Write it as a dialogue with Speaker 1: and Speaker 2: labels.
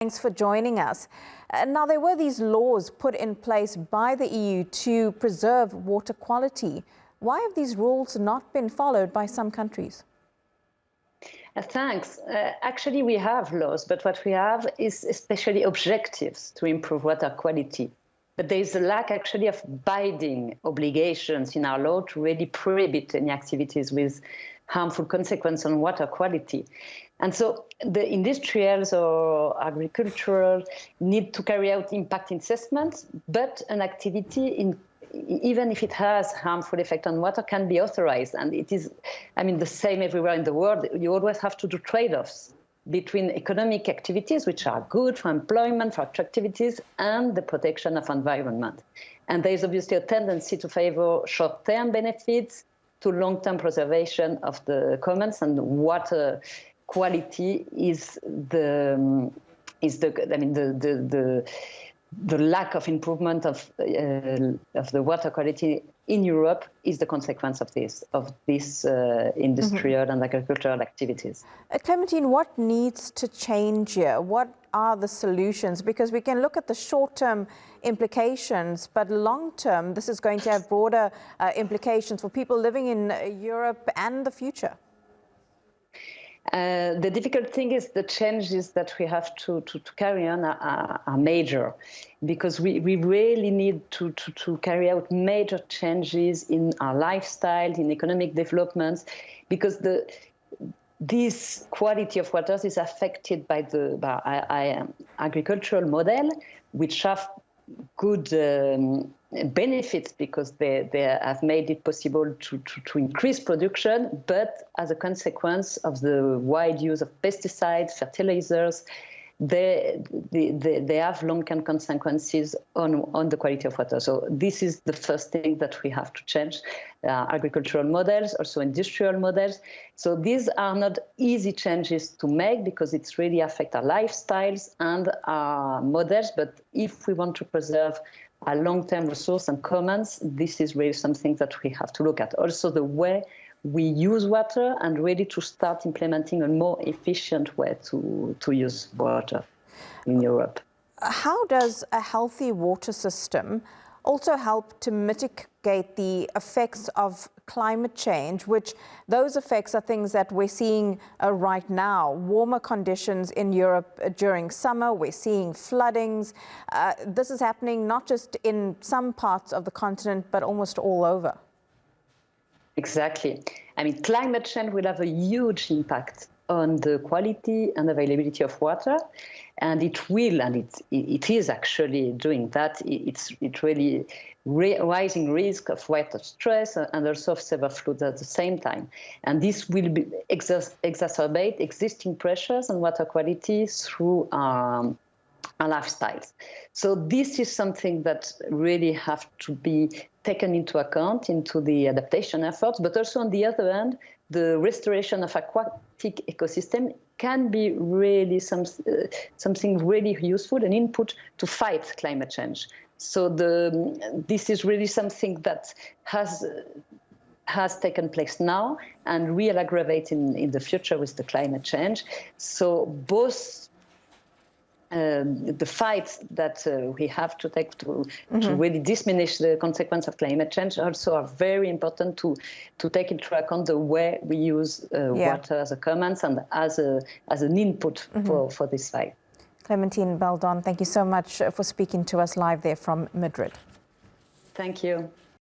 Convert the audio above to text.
Speaker 1: Thanks for joining us. Now, there were these laws put in place by the EU to preserve water quality. Why have these rules not been followed by some countries?
Speaker 2: Thanks. Actually, we have laws, but what we have is especially objectives to improve water quality. But there is a lack actually of binding obligations in our law to really prohibit any activities with harmful consequences on water quality. And so the industrials or agricultural need to carry out impact assessments, but an activity, even if it has harmful effect on water, can be authorized. And it is, the same everywhere in the world. You always have to do trade-offs between economic activities, which are good for employment, for attractivities, and the protection of environment. And there is obviously a tendency to favor short-term benefits to long-term preservation of the commons, and water quality is the lack of improvement of the water quality in Europe is the consequence of this industrial and agricultural activities.
Speaker 1: Clementeen, what needs to change here? What are the solutions? Because we can look at the short-term implications, but long-term, this is going to have broader implications for people living in Europe and the future.
Speaker 2: The difficult thing is the changes that we have to carry on are major, because we really need to carry out major changes in our lifestyle, in economic developments, because this quality of water is affected by the agricultural model, which have good benefits because they have made it possible to increase production, but as a consequence of the wide use of pesticides, fertilizers, they have long-term consequences on the quality of water. So this is the first thing that we have to change. Agricultural models, also industrial models. So these are not easy changes to make because it's really affect our lifestyles and our models. But if we want to preserve our long-term resource and commons, this is really something that we have to look at. Also the way we use water, and ready to start implementing a more efficient way to use water in Europe.
Speaker 1: How does a healthy water system also help to mitigate the effects of climate change, which those effects are things that we're seeing right now? Warmer conditions in Europe during summer, we're seeing floodings. This is happening not just in some parts of the continent, but almost all over. Exactly.
Speaker 2: Climate change will have a huge impact on the quality and availability of water, and it will, and it is actually doing that. It's really rising risk of water stress and also of severe floods at the same time. And this will exacerbate existing pressures on water quality through our lifestyles. So this is something that really have to be taken into account into the adaptation efforts, but also on the other hand, the restoration of aquatic ecosystem can be really something really useful, an input to fight climate change. So this is really something that has taken place now and will aggravate in the future with the climate change. So both the fight that we have to take to really diminish the consequence of climate change also are very important to take into account the way we use water as a commons and as an input for this fight.
Speaker 1: Clementeen Baldon, thank you so much for speaking to us live there from Madrid.
Speaker 2: Thank you.